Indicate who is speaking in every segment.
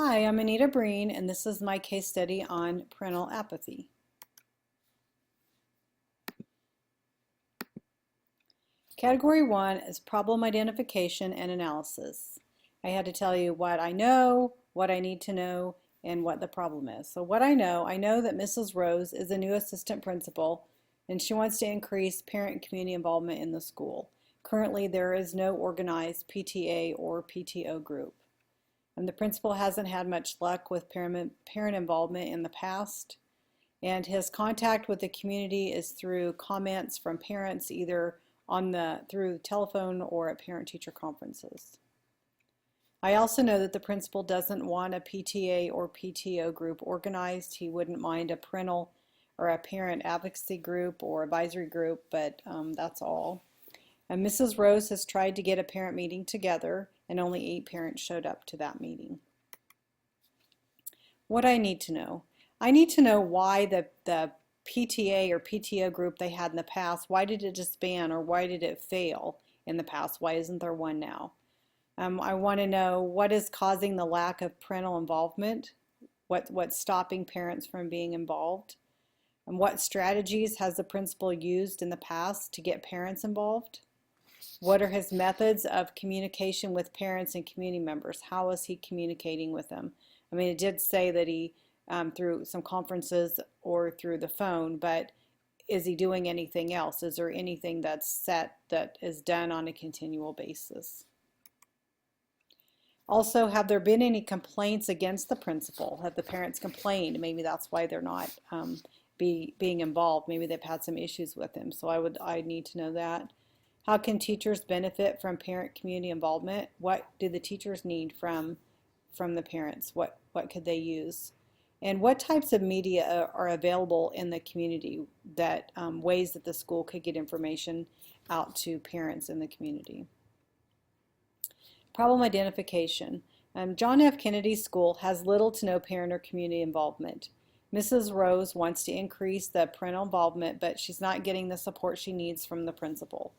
Speaker 1: Hi, I'm Anita Breen, and this is my case study on parental apathy. Category 1 is problem identification and analysis. I had to tell you what I know, what I need to know, and what the problem is. So what I know that Mrs. Rose is a new assistant principal, and she wants to increase parent and community involvement in the school. Currently, there is no organized PTA or PTO group. And the principal hasn't had much luck with parent involvement in the past. And his contact with the community is through comments from parents either through telephone or at parent-teacher conferences. I also know that the principal doesn't want a PTA or PTO group organized. He wouldn't mind a parental or a parent advocacy group or advisory group, but that's all. And Mrs. Rose has tried to get a parent meeting together, and only 8 parents showed up to that meeting. What I need to know. I need to know why the PTA or PTO group they had in the past, why did it disband or why did it fail in the past? Why isn't there one now? I want to know what is causing the lack of parental involvement, what's stopping parents from being involved, and what strategies has the principal used in the past to get parents involved? What are his methods of communication with parents and community members? How is he communicating with them? I mean, it did say that he, through some conferences or through the phone, but is he doing anything else? Is there anything that's set that is done on a continual basis? Also, have there been any complaints against the principal? Have the parents complained? Maybe that's why they're not being involved. Maybe they've had some issues with him. So I need to know that. How can teachers benefit from parent community involvement? What do the teachers need from the parents? What could they use? And what types of media are available in the community that ways that the school could get information out to parents in the community? Problem identification. John F. Kennedy School has little to no parent or community involvement. Mrs. Rose wants to increase the parental involvement, but she's not getting the support she needs from the principal.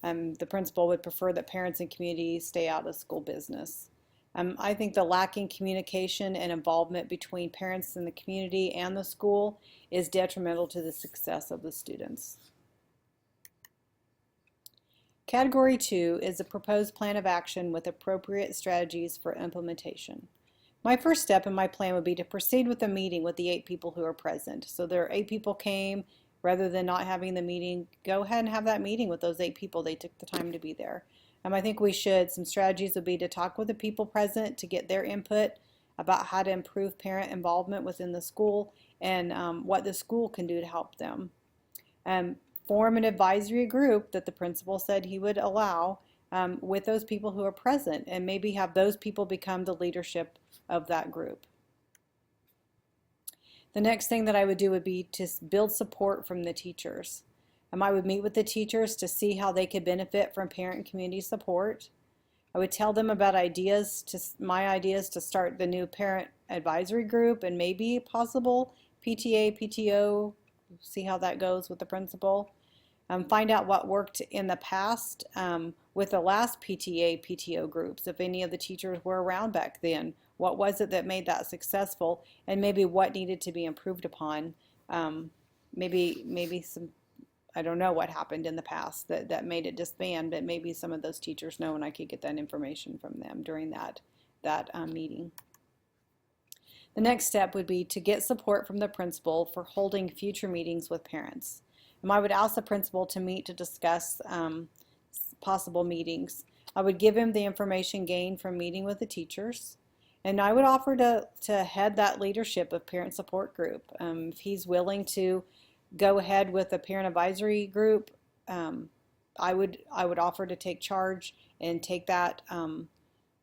Speaker 1: The principal would prefer that parents and community stay out of school business. I think the lacking communication and involvement between parents in the community and the school is detrimental to the success of the students. Category 2 is a proposed plan of action with appropriate strategies for implementation. My first step in my plan would be to proceed with a meeting with the 8 people who are present. So there are 8 people came. Rather than not having the meeting, go ahead and have that meeting with those 8 people. They took the time to be there. I think some strategies would be to talk with the people present to get their input about how to improve parent involvement within the school and what the school can do to help them. Form an advisory group that the principal said he would allow with those people who are present, and maybe have those people become the leadership of that group. The next thing that I would do would be to build support from the teachers. I would meet with the teachers to see how they could benefit from parent and community support. I would tell them about my ideas to start the new parent advisory group and maybe possible PTA, PTO, see how that goes with the principal. Find out what worked in the past with the last PTA, PTO groups, if any of the teachers were around back then. What was it that made that successful, and maybe what needed to be improved upon? Maybe some, I don't know what happened in the past that made it disband, but maybe some of those teachers know and I could get that information from them during that meeting. The next step would be to get support from the principal for holding future meetings with parents. I would ask the principal to meet to discuss possible meetings. I would give him the information gained from meeting with the teachers, and I would offer to head that leadership of parent support group. If he's willing to go ahead with a parent advisory group, I would offer to take charge and take that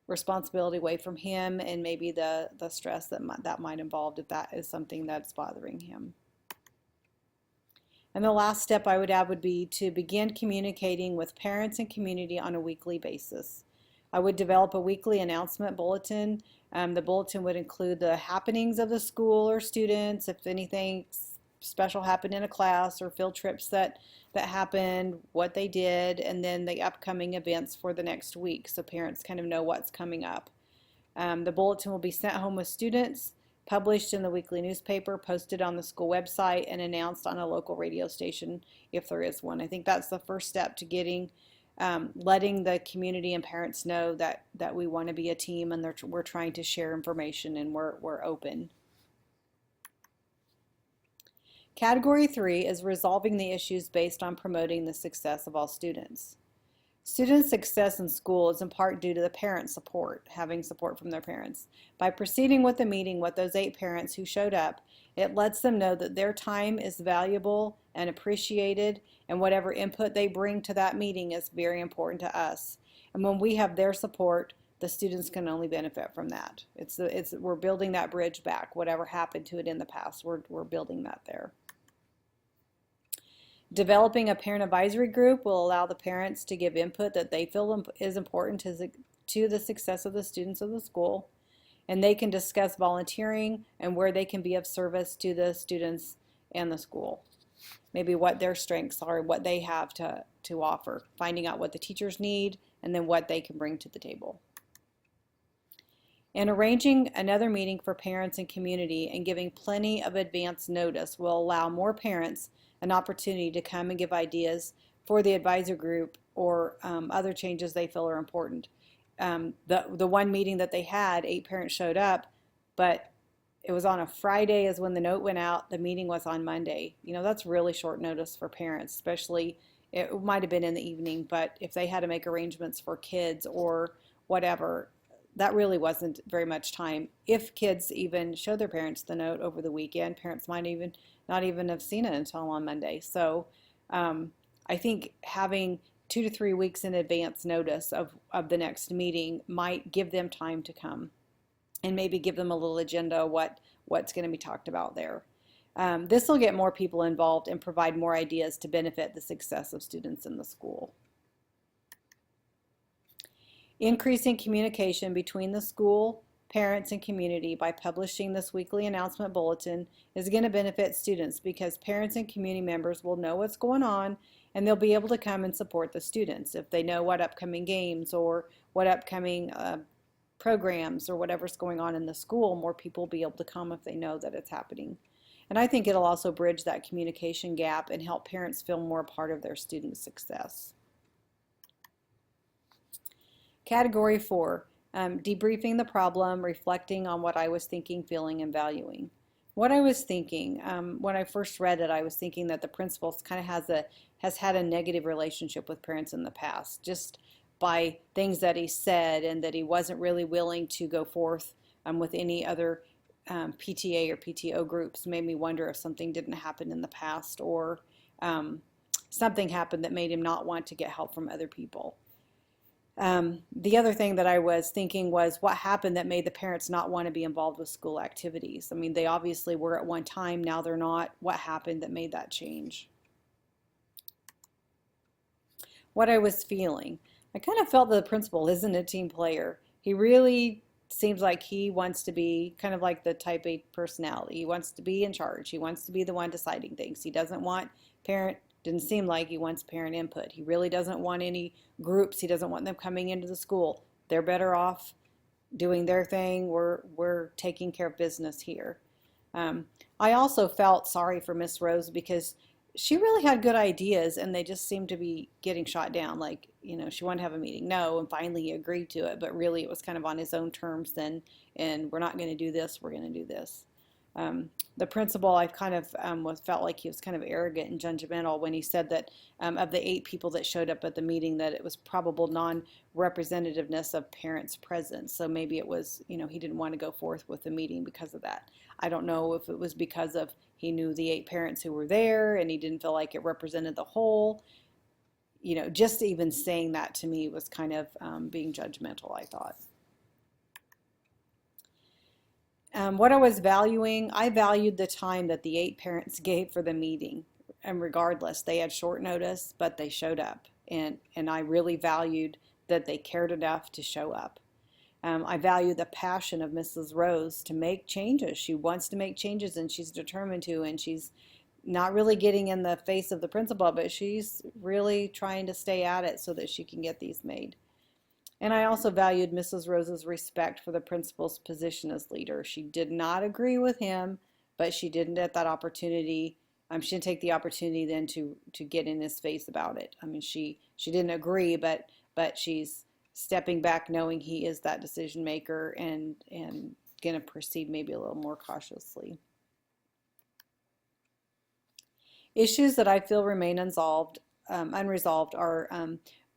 Speaker 1: responsibility away from him, and maybe the stress that might involve if that is something that's bothering him. And the last step I would add would be to begin communicating with parents and community on a weekly basis. I would develop a weekly announcement bulletin. The bulletin would include the happenings of the school or students, if anything special happened in a class, or field trips that happened, what they did, and then the upcoming events for the next week, so parents kind of know what's coming up. The bulletin will be sent home with students, published in the weekly newspaper, posted on the school website, and announced on a local radio station if there is one. I think that's the first step to getting letting the community and parents know that we want to be a team and we're trying to share information and we're open. Category 3 is resolving the issues based on promoting the success of all students. Student success in school is in part due to the parent support, having support from their parents. By proceeding with the meeting with those 8 parents who showed up, it lets them know that their time is valuable and appreciated, and whatever input they bring to that meeting is very important to us. And when we have their support, the students can only benefit from that. We're building that bridge back. Whatever happened to it in the past, we're building that there. Developing a parent advisory group will allow the parents to give input that they feel is important to the success of the students of the school, and they can discuss volunteering and where they can be of service to the students and the school. Maybe what their strengths are, what they have to offer, finding out what the teachers need, and then what they can bring to the table. And arranging another meeting for parents and community and giving plenty of advance notice will allow more parents an opportunity to come and give ideas for the advisor group or other changes they feel are important. The one meeting that they had, 8 parents showed up, but it was on a Friday is when the note went out. The meeting was on Monday. You know, that's really short notice for parents, especially it might have been in the evening, but if they had to make arrangements for kids or whatever, that really wasn't very much time. If kids even show their parents the note over the weekend, parents might not even have seen it until on Monday. So I think having 2 to 3 weeks in advance notice of the next meeting might give them time to come and maybe give them a little agenda of what's going to be talked about there. This will get more people involved and provide more ideas to benefit the success of students in the school. Increasing communication between the school, parents, and community by publishing this weekly announcement bulletin is going to benefit students because parents and community members will know what's going on and they'll be able to come and support the students if they know what upcoming games or what upcoming programs or whatever's going on in the school. More people will be able to come if they know that it's happening. And I think it'll also bridge that communication gap and help parents feel more a part of their students' success. Category 4, debriefing the problem, reflecting on what I was thinking, feeling, and valuing. What I was thinking, when I first read it, I was thinking that the principal kind of has had a negative relationship with parents in the past, just by things that he said, and that he wasn't really willing to go forth with any other PTA or PTO groups. Made me wonder if something didn't happen in the past, or something happened that made him not want to get help from other people. The other thing that I was thinking was what happened that made the parents not want to be involved with school activities. I mean, they obviously were at one time, now they're not. What happened that made that change? What I was feeling. I kind of felt that the principal isn't a team player. He really seems like he wants to be kind of like the type A personality. He wants to be in charge. He wants to be the one deciding things. He doesn't want didn't seem like he wants parent input. He really doesn't want any groups. He doesn't want them coming into the school. They're better off doing their thing. We're taking care of business here. I also felt sorry for Miss Rose because she really had good ideas and they just seemed to be getting shot down. Like, you know, she wanted to have a meeting. No, and finally he agreed to it, but really it was kind of on his own terms then, and we're not going to do this, we're going to do this. The principal, I kind of felt like he was kind of arrogant and judgmental when he said that of the 8 people that showed up at the meeting, that it was probable non-representativeness of parents present. So maybe it was, you know, he didn't want to go forth with the meeting because of that. I don't know if it was because of he knew the 8 parents who were there and he didn't feel like it represented the whole. You know, just even saying that to me was kind of being judgmental, I thought. What I was valuing, I valued the time that the 8 parents gave for the meeting. And regardless, they had short notice, but they showed up. And I really valued that they cared enough to show up. I value the passion of Mrs. Rose to make changes. She wants to make changes and she's determined to, and she's not really getting in the face of the principal, but she's really trying to stay at it so that she can get these made. And I also valued Mrs. Rose's respect for the principal's position as leader. She did not agree with him, but she didn't at that opportunity. She didn't take the opportunity then to get in his face about it. I mean, she didn't agree, but she's stepping back, knowing he is that decision maker, and going to proceed maybe a little more cautiously. Issues that I feel remain unresolved are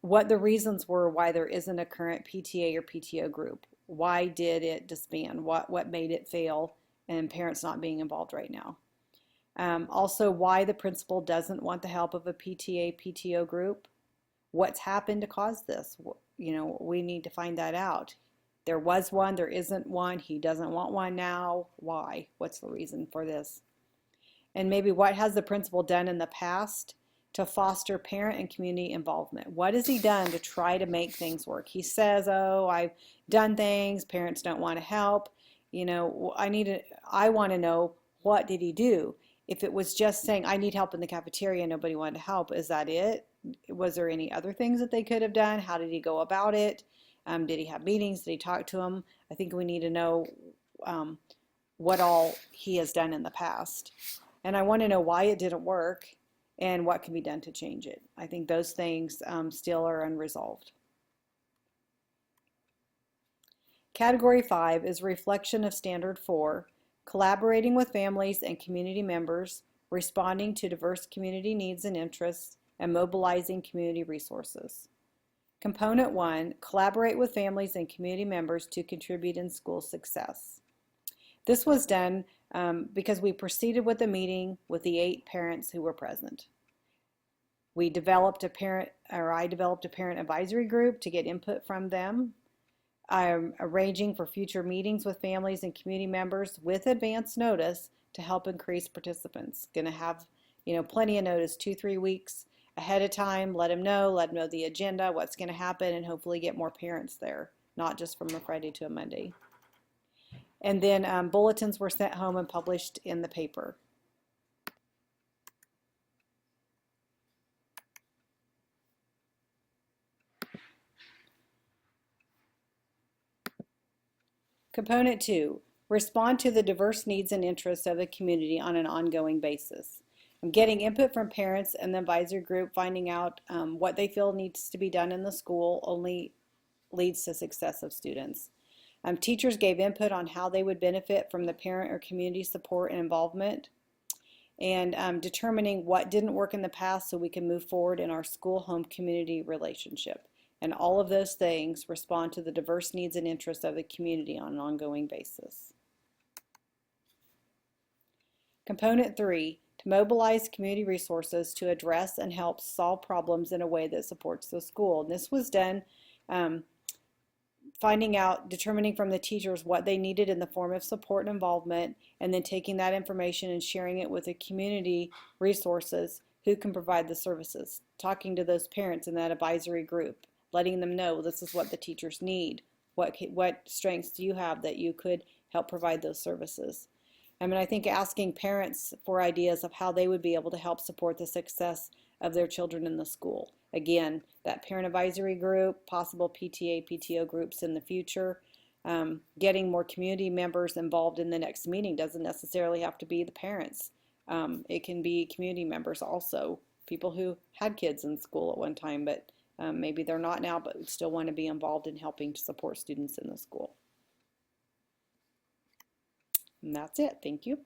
Speaker 1: what the reasons were why there isn't a current PTA or PTO group. Why did it disband? What made it fail and parents not being involved right now? Also, why the principal doesn't want the help of a PTA, PTO group. What's happened to cause this? You know, we need to find that out. There was one, there isn't one, he doesn't want one now. Why? What's the reason for this? And maybe what has the principal done in the past to foster parent and community involvement? What has he done to try to make things work? He says, oh, I've done things, parents don't want to help. You know, I want to know, what did he do? If it was just saying, I need help in the cafeteria, and nobody wanted to help, is that it? Was there any other things that they could have done? How did he go about it? Did he have meetings? Did he talk to them? I think we need to know what all he has done in the past. And I want to know why it didn't work and what can be done to change it. I think those things still are unresolved. Category 5 is reflection of Standard 4, collaborating with families and community members, responding to diverse community needs and interests, and mobilizing community resources. Component 1, collaborate with families and community members to contribute in school success. This was done because we proceeded with the meeting with the 8 parents who were present. I developed a parent advisory group to get input from them. I'm arranging for future meetings with families and community members with advance notice to help increase participants. Going to have, plenty of notice, 2-3 weeks ahead of time. Let them know the agenda, what's going to happen, and hopefully get more parents there, not just from a Friday to a Monday. And then bulletins were sent home and published in the paper. Component 2, respond to the diverse needs and interests of the community on an ongoing basis. I'm getting input from parents and the advisory group, finding out what they feel needs to be done in the school only leads to success of students. Teachers gave input on how they would benefit from the parent or community support and involvement, and determining what didn't work in the past so we can move forward in our school-home community relationship. And all of those things respond to the diverse needs and interests of the community on an ongoing basis. Component 3, to mobilize community resources to address and help solve problems in a way that supports the school. And this was done determining from the teachers what they needed in the form of support and involvement, and then taking that information and sharing it with the community resources who can provide the services. Talking to those parents in that advisory group, letting them know this is what the teachers need. What strengths do you have that you could help provide those services? I think asking parents for ideas of how they would be able to help support the success of their children in the school. Again, that parent advisory group, possible PTA, PTO groups in the future, getting more community members involved in the next meeting. Doesn't necessarily have to be the parents. It can be community members also, people who had kids in school at one time, but maybe they're not now, but still want to be involved in helping to support students in the school. And that's it. Thank you.